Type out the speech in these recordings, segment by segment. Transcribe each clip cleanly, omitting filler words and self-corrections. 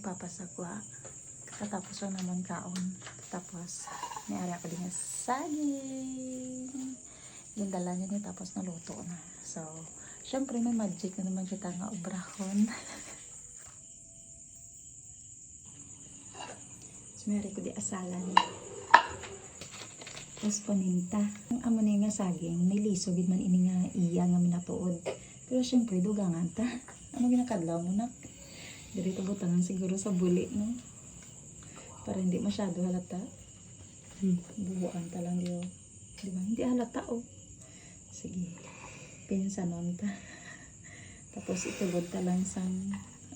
si Papa sa kuha. Katapos lang naman kaon. Tapos, may ari ako din nga saging. Yung dala niya niya tapos naluto na. So, syempre may magic na naman kita nga obrahon. So, may ari ko di asalan. Tapos paminta. Ang amo niya nga saging, may liso gid man ini nga iya nga minatuod. Pero syempre dugangan ta. Ano ginakadlaw mo na? Dito butangan siguro sa buli, no? Para hindi masyado halata. Bubuan ta lang diyo. Diba? Hindi halata, oh. Sige. Pinsanon ta. Tapos itugod ta lang sa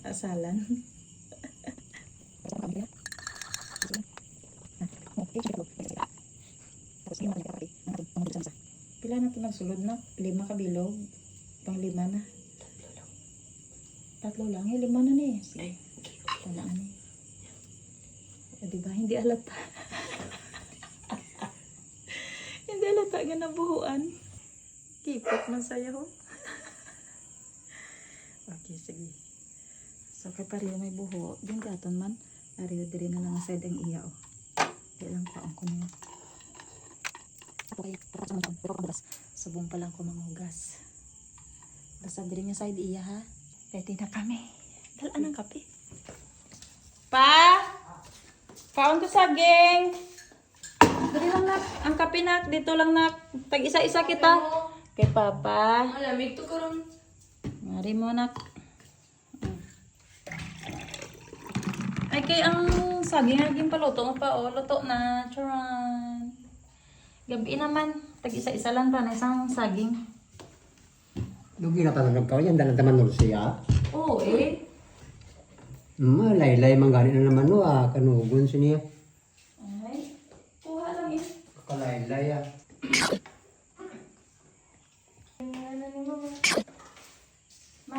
asalan. Pila na ito nagsulod na? 5 kabilog. Pang 5 na. 3 lang. 5 na ni. Sige. Tanaan ni. Diba? Hindi halata. Hindi halata nga nabuhuan. Kipot man sa'yo. Okay, sige. So, kay pareho may buho. Yung gaton man. Pareho din na lang sa ang iya, oh. Kailang paong ko na yun. Subong pa lang ko manghugas. Basta din niya side iya, ha. Ready na kami. Dalaan ng kape. Pa! Kaon ko saging. Dali lang nak. Ang kape nak. Dito lang nak. Tag isa-isa kita. Kay Papa. Malamig to karon. Mari mo nak. Ay kay ang saging naging paluto mo pa. O, luto na. Charan. Gabi naman. Tag isa-isa lang pa na isang saging. Lugi na talaga ka. Yan dalang taman nung siya. Oo eh. Laylay manggani na naman no. Kanugon siya. Ay. Kuha lang eh. Kalaylay ah.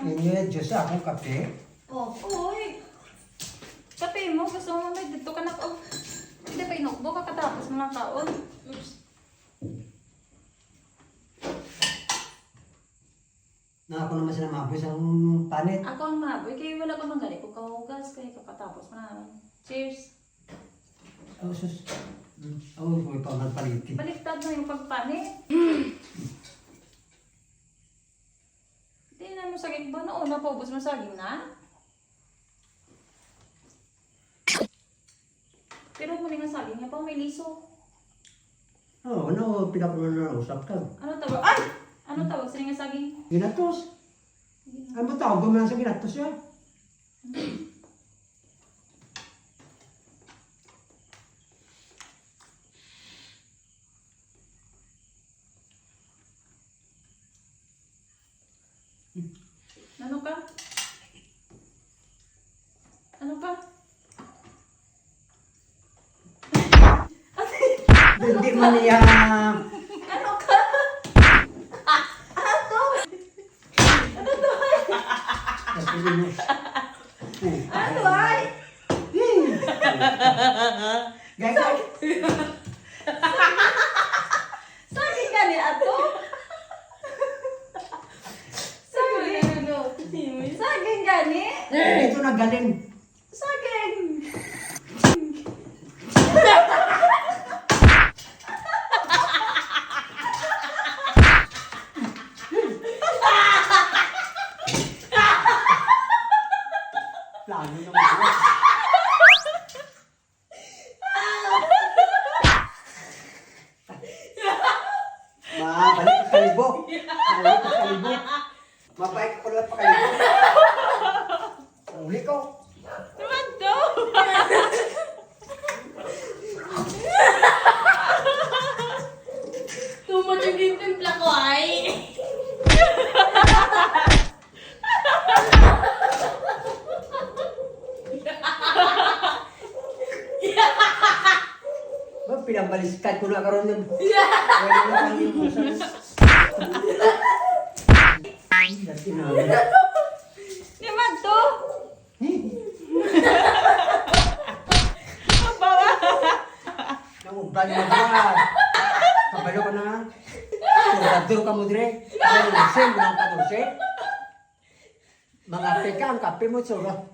Inyo, Diyos akong kape. Oh, oy. Kape mo, gusto mo may dito ka na oh. Hindi pa inukbo ka katapos ng taon. Oops. Na ako naman sila maboy sa panit. Ako ang maboy, kaya wala pa man gani ko kahugas kaya kapatapos na. Cheers. Oh, sus. Oh, may panghalpaliti. Baliktad na yung pagpanit. Hindi na mo saging ba? Nauna pa ubos mo saging na? Pero muli nga saging niya pa may liso. Oh, ano, pinapunan na usap ka. Ano tawag? Ay! Ano tawag? Sino nga saging? Ginatos. Ano ba tawag mo lang sa ginatos ya? Ano ka? Ano ka? Hindi man niya. Ano ka? Ano? Ano to? Ano ay? Gaya. Saging ka ni ato? Saging. Saging ka ni? Ito na galing. Saging. Plano naman yun. Balik ka kalibo. Balik ka kalibo. Mabait ko lang pa kalibo. Uli ko. Naman to? Tumot yung timpla ko ay. Pinabaliskad ko na karoon ng... Wala na kang yung musa. Dati namin. Naman to? Mabawa. Naubad mo ba? Kabalo ka na. Surador ka mo dire. Lasing mo ng 14. Mga peka ang kape mo, surad.